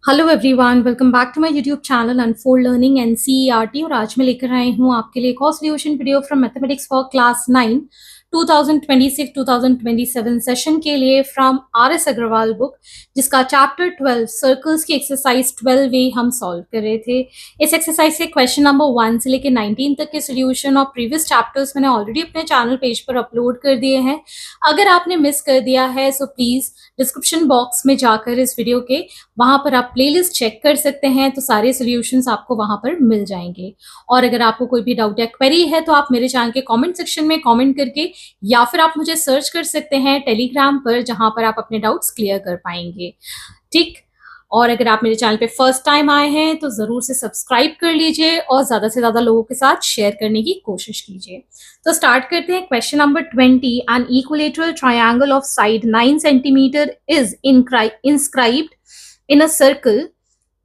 Hello everyone, welcome back to my YouTube channel unfold learning NCERT. और आज मैं लेकर आई हूँ आपके लिए एक और solution video from mathematics for class 9 2026-2027 session के लिए फ्रॉम आरएस अग्रवाल बुक, जिसका चैप्टर 12 सर्कल्स की एक्सरसाइज 12 हम सॉल्व कर रहे थे। इस एक्सरसाइज के क्वेश्चन नंबर 1 से लेकर 19 तक के सोल्यूशन और प्रीवियस चैप्टर्स मैंने ऑलरेडी अपने चैनल पेज पर अपलोड कर दिए हैं। अगर आपने मिस कर दिया है सो प्लीज डिस्क्रिप्शन बॉक्स में जाकर इस वीडियो के वहां पर आप प्लेलिस्ट चेक कर सकते हैं, तो सारे सॉल्यूशंस आपको वहां पर मिल जाएंगे। और अगर आपको कोई भी डाउट या क्वेरी है तो आप मेरे चैनल के कमेंट सेक्शन में कमेंट करके या फिर आप मुझे सर्च कर सकते हैं टेलीग्राम पर, जहां पर आप अपने डाउट्स क्लियर कर पाएंगे। ठीक। और अगर आप मेरे चैनल पे फर्स्ट टाइम आए हैं तो जरूर से सब्सक्राइब कर लीजिए और ज्यादा से ज्यादा लोगों के साथ शेयर करने की कोशिश कीजिए। तो स्टार्ट करते हैं। Question number 20, an equilateral triangle of side 9 centimetre is inscribed in a circle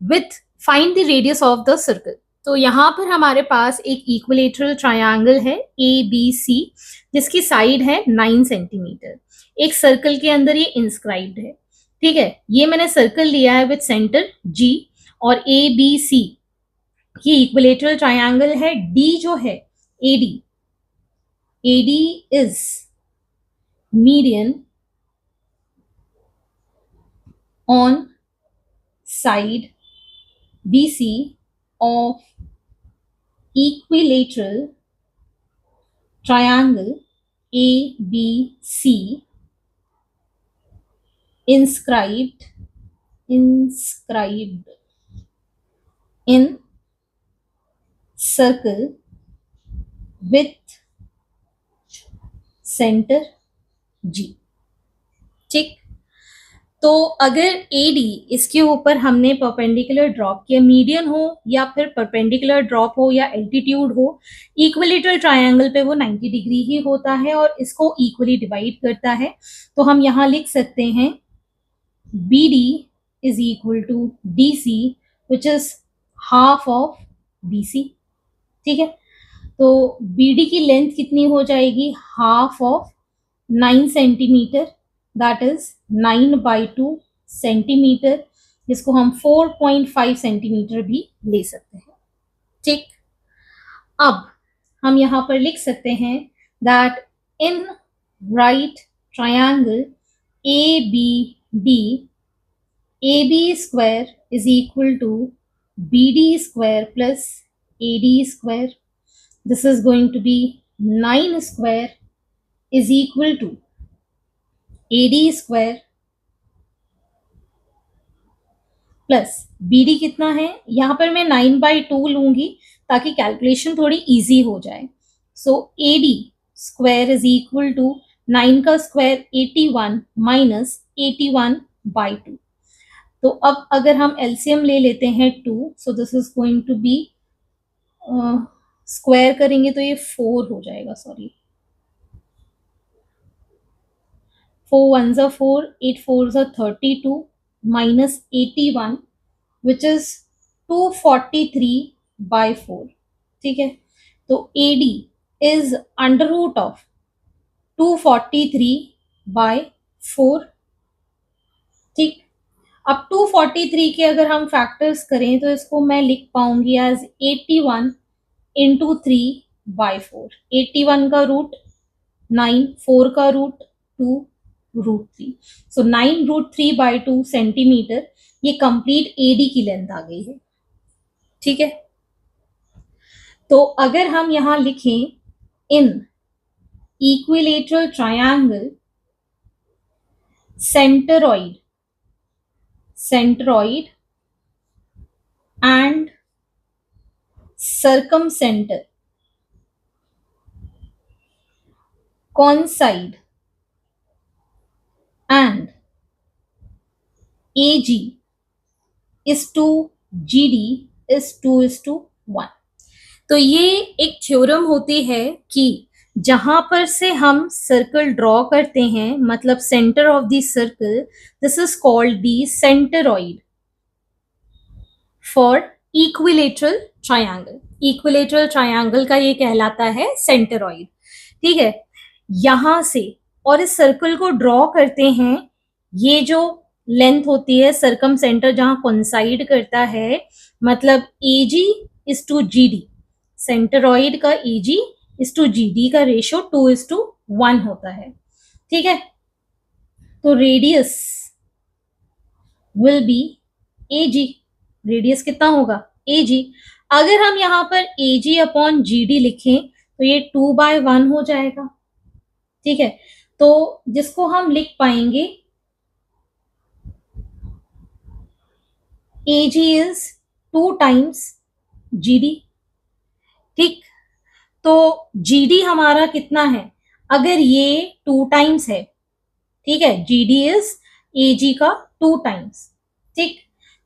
with find the radius of the circle. तो यहाँ पर हमारे पास एक इक्विलेटरल ट्रायंगल है ABC, जिसकी साइड है 9 सेंटीमीटर। एक सर्कल के अंदर ये इंस्क्राइब्ड है। ठीक है, ये मैंने सर्कल लिया है विथ सेंटर G और ABC ये इक्विलेटरल ट्रायंगल है। D जो है AD is median on side BC of equilateral triangle ABC inscribed in circle with center G। ठीक। तो अगर AD इसके ऊपर हमने परपेंडिकुलर ड्रॉप किया, मीडियन हो या फिर परपेंडिकुलर ड्रॉप हो या एल्टीट्यूड हो, इक्विलेटरल ट्रायंगल पे वो 90 डिग्री ही होता है और इसको इक्वली डिवाइड करता है। तो हम यहाँ लिख सकते हैं BD is equal to DC which is half of BC। ठीक है, तो BD की लेंथ कितनी हो जाएगी? Half of 9 centimetre, that is 9/2 centimetre, जिसको हम 4.5 सेंटीमीटर भी ले सकते हैं। ठीक। अब हम यहां पर लिख सकते हैं that in right triangle ABD, AB square is equal to BD square plus AD square. This is going to be 9 square is equal to AD square plus BD कितना है? यहां पर मैं 9/2 लूंगी ताकि कैलकुलेशन थोड़ी इजी हो जाए। So AD square is equal to 9 का स्क्वायर 81 माइनस 81/2। तो अब अगर हम एलसीएम ले लेते हैं 2, so this is going to be, square करेंगे तो ये 4 हो जाएगा, sorry 4 1s are 4, 8 4s are 32 minus 81 which is 243/4। ठीक है, तो AD is under root of 243/4। ठीक। अब 243 के अगर हम फैक्टर्स करें तो इसको मैं लिख पाऊंगी एज 81 इंटू 3/4। 81 का रूट 9, 4 का रूट 2, रूट 3। सो 9√3/2 सेंटीमीटर ये कंप्लीट AD की लेंथ आ गई है। ठीक है, तो अगर हम यहां लिखें in equilateral triangle centroid and circumcenter coincide and AG is to GD is 2:1। तो ये एक थ्योरम होती है कि जहां पर से हम सर्कल ड्रॉ करते हैं, मतलब centre of the circle, this is called the centroid for equilateral triangle. Equilateral triangle का ये कहलाता है सेंटरॉइड। ठीक है, यहां से और इस सर्कल को ड्रॉ करते हैं, ये जो लेंथ होती है सर्कम सेंटर जहां कोइंसाइड करता है, मतलब AG इज टू GD, सेंटरॉइड का AG इज टू GD का रेशियो 2:1 होता है। ठीक है, तो radius will be AG, radius कितना होगा AG। अगर हम यहाँ पर AG अपॉन GD लिखें तो ये 2/1 हो जाएगा। ठीक है, तो जिसको हम लिख पाएंगे AG इज 2 टाइम्स GD। ठीक, तो GD हमारा कितना है, अगर ये 2 टाइम्स है, ठीक है, GD इज AG का 2 टाइम्स। ठीक,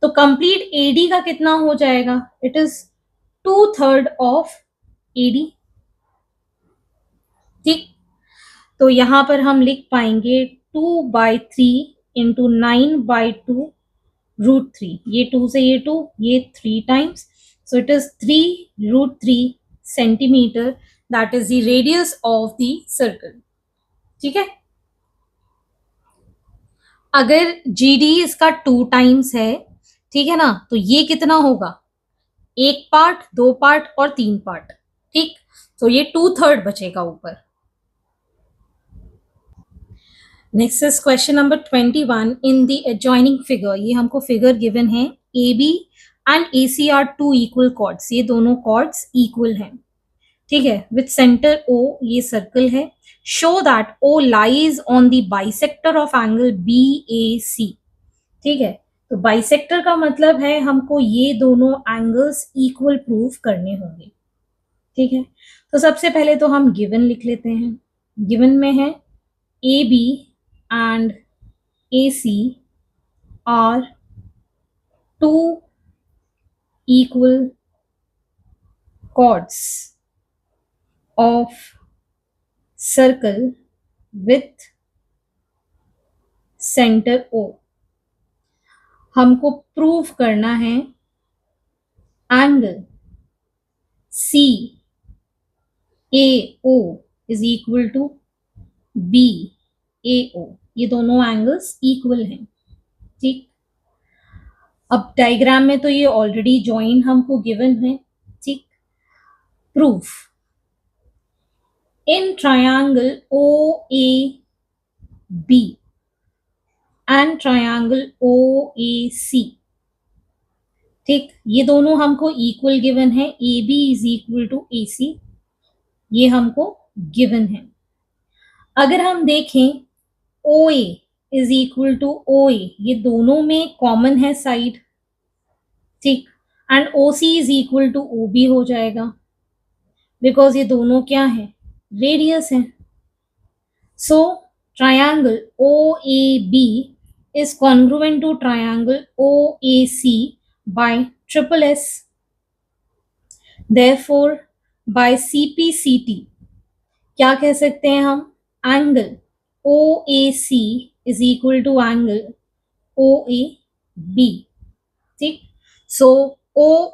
तो कंप्लीट AD का कितना हो जाएगा, इट इज 2/3 ऑफ AD। ठीक, तो यहां पर हम लिख पाएंगे 2/3 इंटू 9/2√3, ये 2 से ये 2, ये 3 times, so it is 3√3 centimetre, that is the radius of the circle. ठीक है, अगर GD इसका 2 टाइम्स है, ठीक है ना, तो ये कितना होगा, 1 पार्ट, 2 पार्ट और 3 पार्ट। ठीक, तो ये 2/3 बचेगा ऊपर। Next is question number 21 in the adjoining figure. ये हमको फिगर गिवन है, AB and AC are 2 equal chords, ये दोनों कॉर्ड्स इक्वल हैं। ठीक है, विथ सेंटर O, ये सर्कल है। Show that O lies on the bisector of angle BAC। ठीक है, तो बाइसेक्टर का मतलब है हमको ये दोनों एंगल्स इक्वल प्रूव करने होंगे। ठीक है, तो सबसे पहले तो हम गिवन लिख लेते हैं। गिवन में है AB and AC are 2 equal chords of circle with center O। हमको प्रूव करना है एंगल CAO इज इक्वल टू BAO, ये दोनों एंगल्स इक्वल हैं। ठीक, अब डायग्राम में तो ये ऑलरेडी ज्वाइन हमको गिवन है। ठीक, proof in triangle OAB and triangle OAC। ठीक, ये दोनों हमको इक्वल गिवन है, AB is equal to AC, ये हमको गिवन है। अगर हम देखें OA is equal to OA, ये दोनों में कॉमन है साइड। ठीक, and OC is equal to OB हो जाएगा, बिकॉज ये दोनों क्या है, रेडियस है। सो triangle OAB is congruent to triangle OAC by triple S. Therefore, by CPCT क्या कह सकते हैं हम, angle OAC is equal to angle OAB। ठीक, सो O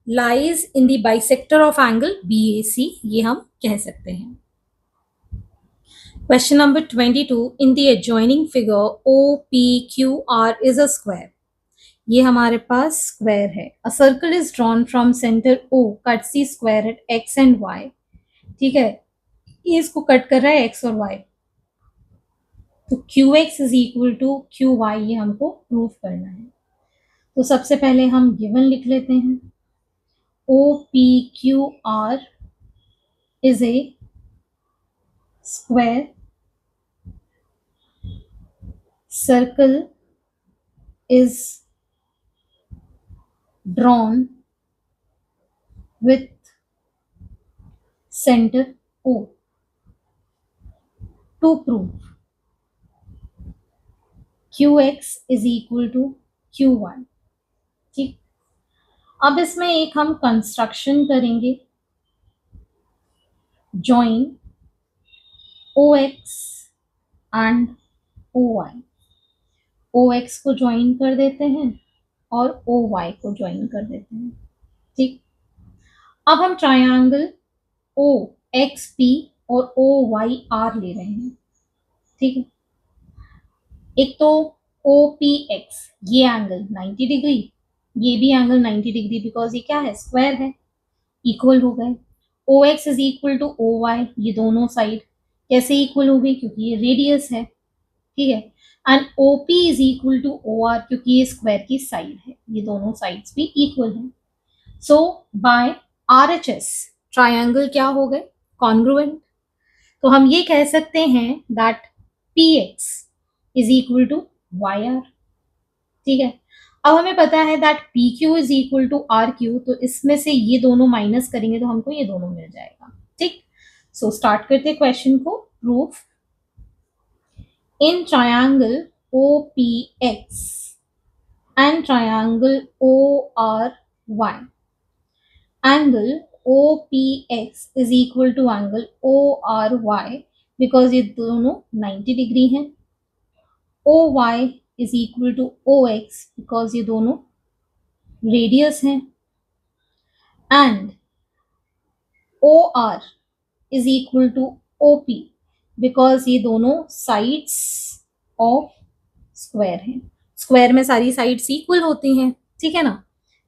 lies in the bisector of angle BAC, ये हम कह सकते हैं। Question number 22 in the adjoining figure OPQR is a square। ये हमारे पास स्क्वायर है। A circle is drawn from center O cuts the square at x and y। ठीक है, ये इसको कट कर रहा है x और y, तो QX is equal to QY, ये हमको प्रूव करना है। तो सबसे पहले हम गिवन लिख लेते हैं। OPQR is a square circle is drawn with center O to prove QX is equal to QY। ठीक, अब इसमें एक हम कंस्ट्रक्शन करेंगे, join OX and OY। OX को ज्वाइन कर देते हैं और OY को ज्वाइन कर देते हैं। ठीक, अब हम ट्रायंगल OXP और OYR ले रहे हैं। ठीक है, एक तो OPX, ये एंगल 90 डिग्री, ये भी एंगल 90 डिग्री, बिकॉज ये क्या है, स्क्वायर है, इक्वल हो गए। OX is equal to OY, ये दोनों साइड कैसे इक्वल हो गई, क्योंकि ये रेडियस है, ठीक है। And OP is equal to OR, क्योंकि ये स्क्वायर की साइड है, ये दोनों साइड्स भी इक्वल हैं। सो बाय RHS ट्रायंगल क्या हो गए, कॉन्ग्रुएंट। तो हम ये कह सकते हैं that PX is equal to YR, ठीक है। अब हमें पता है that PQ is equal to RQ, तो इसमें से ये दोनों माइनस करेंगे तो हमको ये दोनों मिल जाएगा, ठीक। सो स्टार्ट करते क्वेश्चन को। Proof in triangle OPX and triangle ORY, angle OPX is equal to angle ORY because ये दोनों 90 डिग्री हैं। OY is equal to OX because ये दोनों रेडियस हैं। and OR is equal to OP because ये दोनों sides of square हैं, square में सारी साइड्स इक्वल होती हैं, ठीक है ना।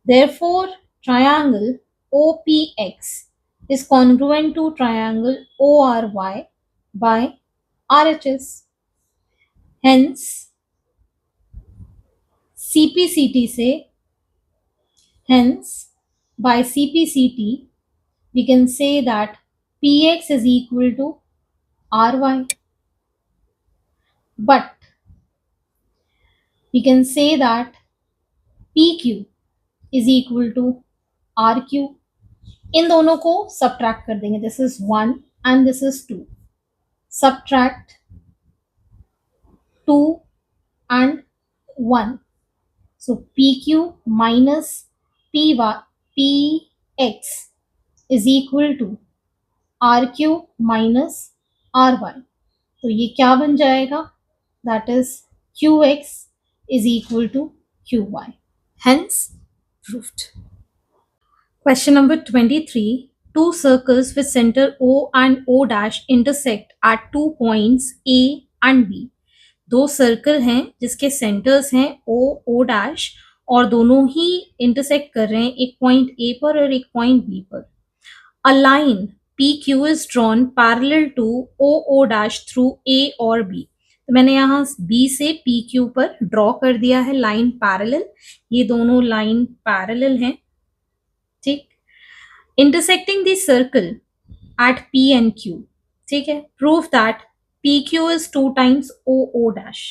Therefore triangle OPX is congruent to triangle ORY by RHS. Hence CPCT से, hence by CPCT we can say that PX is equal to RY, but we can say that PQ is equal to RQ. इन दोनों को subtract कर देंगे, this is 1 and this is 2, subtract 2 and 1, so PQ minus PX is equal to RQ minus RY, तो ये क्या बन जाएगा, that is QX is equal to QY, hence proved. Question number 23. Two circles with center O and O dash intersect at 2 points A and B. दो circle हैं जिसके centres हैं O, O dash, और दोनों ही इंटरसेक्ट कर रहे हैं एक पॉइंट A पर और एक पॉइंट B पर. A line PQ is drawn parallel to O, O dash through A और B. तो मैंने यहाँ B से PQ पर ड्रॉ कर दिया है लाइन पैरेलल, ये दोनों लाइन पैरेलल हैं, ठीक। Intersecting the circle eight P and Q, ठीक है। Proof that PQ is 2 times O, O dash.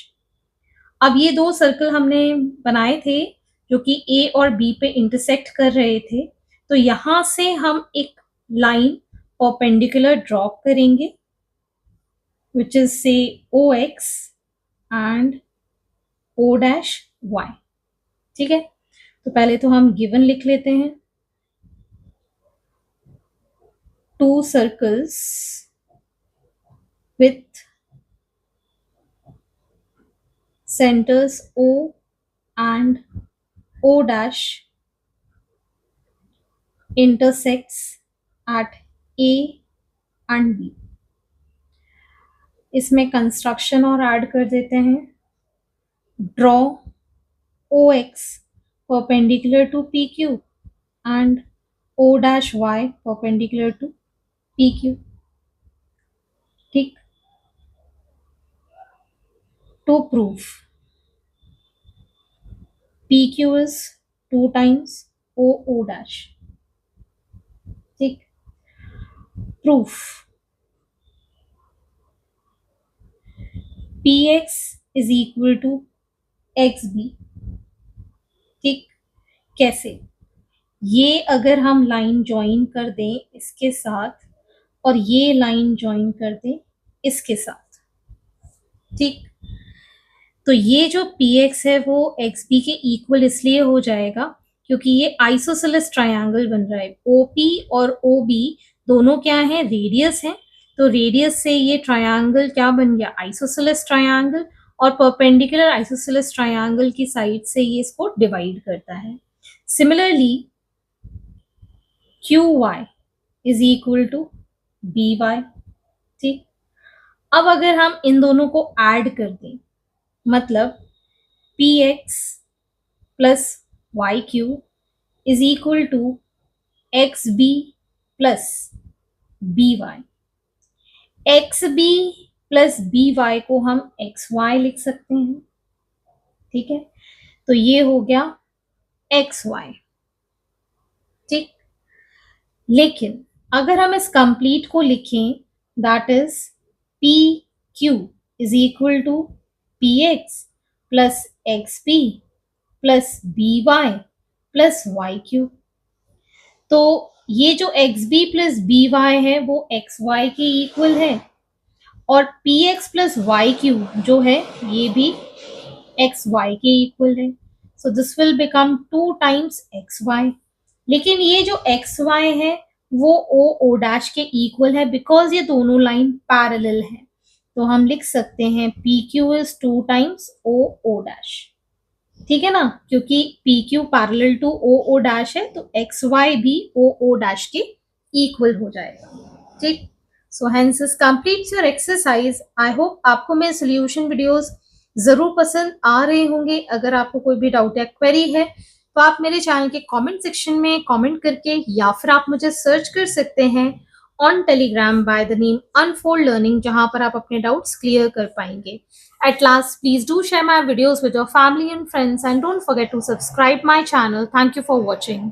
अब ये दो सर्कल हमने बनाए थे जो कि A और B पे इंटरसेक्ट कर रहे थे, तो यहां से हम एक लाइन परपेंडिकुलर ड्रॉ करेंगे which is say OX and O dash Y, ठीक है। तो पहले तो हम गिवन लिख लेते हैं, two circles with centers O and O dash intersects at A and B. इसमें कंस्ट्रक्शन और ऐड कर देते हैं। Draw OX perpendicular to PQ and O dash Y perpendicular to PQ, ठीक। To proof PQ is 2 times O, O dash, ठीक। Proof PX is equal to XB, ठीक। कैसे, ये अगर हम लाइन ज्वाइन कर दें इसके साथ और ये लाइन ज्वाइन कर दें इसके साथ, ठीक, तो ये जो PX है वो XB के इक्वल इसलिए हो जाएगा क्योंकि ये आइसोसेलेस ट्रायंगल बन रहा है। OP और OB दोनों क्या है, रेडियस है, तो रेडियस से ये ट्रायंगल क्या बन गया, आइसोसेलेस ट्रायंगल, और परपेंडिकुलर आइसोसेलेस ट्रायंगल की साइड से ये इसको डिवाइड करता है। Similarly QY is equal to BY, ठीक। अब अगर हम इन दोनों को ऐड कर दें, मतलब px plus yq is equal to xb plus by। xb plus by को हम xy लिख सकते हैं, ठीक है। तो ये हो गया xy, ठीक। लेकिन अगर हम इस कंप्लीट को लिखें, that is P Q is equal to P X plus X P plus B Y plus Y Q. तो ये जो X B plus B Y है वो एक्स वाई के इक्वल है, और P X plus Y Q जो है ये भी एक्स वाई के इक्वल है। So this will become 2 times X Y. लेकिन ये जो एक्स वाई है वो ओ डैश के इक्वल है, बिकॉज ये दोनों लाइन पैरेलल है। तो हम लिख सकते हैं P Q is 2 times O dash, ठीक है ना, क्योंकि P Q parallel to O dash है, तो एक्स वाई भी ओ डैश के इक्वल हो जाएगा, ठीक। So hence this completes your exercise. I hope आपको मेरे सोल्यूशन वीडियोस जरूर पसंद आ रहे होंगे। अगर आपको कोई भी डाउट या क्वेरी है तो आप मेरे चैनल के कमेंट सेक्शन में कमेंट करके, या फिर आप मुझे सर्च कर सकते हैं on Telegram by the name unfold learning, जहां पर आप अपने डाउट्स क्लियर कर पाएंगे। At last, please do share my videos with your family and friends, and don't forget to subscribe my channel. Thank you for watching.